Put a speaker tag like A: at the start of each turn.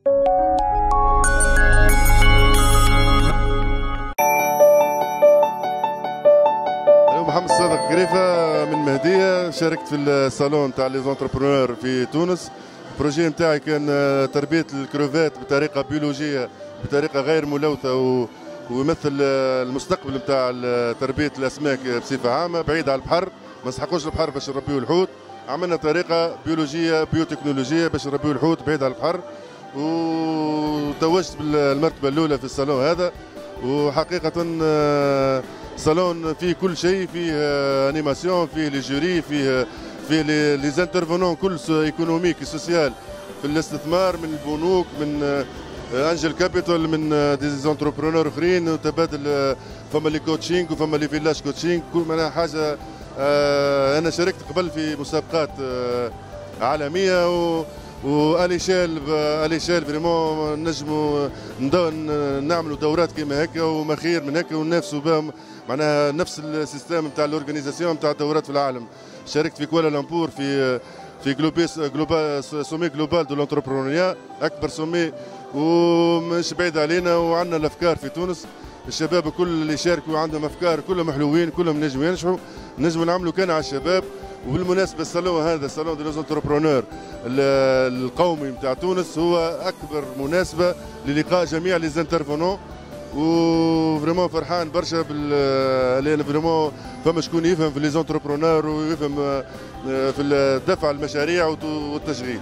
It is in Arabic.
A: محمد صادق كريفة من مهدية، شاركت في الصالون تاع لي زونتربرونور في تونس. البروجي نتاعي كان تربية الكروفات بطريقة بيولوجية، بطريقة غير ملوثة، ويمثل المستقبل نتاع تربية الأسماك بصفة عامة بعيد على البحر. ما نسحقوش البحر باش نربيو الحوت، عملنا طريقة بيولوجية بيوتكنولوجية باش نربيو الحوت بعيد على البحر، وتوجت بالمرتبة الأولى في الصالون هذا. وحقيقة صالون فيه كل شيء، فيه انيماسيون، فيه لي جوري، فيه لي زانترفونون كل ايكونوميك سوسيال في الاستثمار، من البنوك، من انجل كابيتال، من دي زونتربرونور اخرين، وتبادل فما لي كوتشينغ وفما لي فيلاج كوتشينغ. كل معناها حاجه. انا شاركت قبل في مسابقات عالميه واليشال فريمون نجموا نعملوا دورات كيما هكا وما خير من هكا وننافسوا بهم، معناها نفس السيستم نتاع الاورجانيزاسيون نتاع الدورات في العالم. شاركت في كوالالمبور في سومي جلوبال دو لونتربرونيا، اكبر سومي ومش بعيد علينا، وعندنا الافكار في تونس. الشباب الكل اللي يشاركوا عندهم افكار كلهم حلوين، كلهم نجموا ينجحوا، نجموا نعملوا كان على الشباب. وبالمناسبه الصالون هذا الصالون دي ليزونتربرونور القومي نتاع تونس هو اكبر مناسبه للقاء جميع لي زانترفونون، وفريمون فرحان برشا لان فريمون فما شكون يفهم في لي زونتربرونور ويفهم في دفع المشاريع والتشغيل.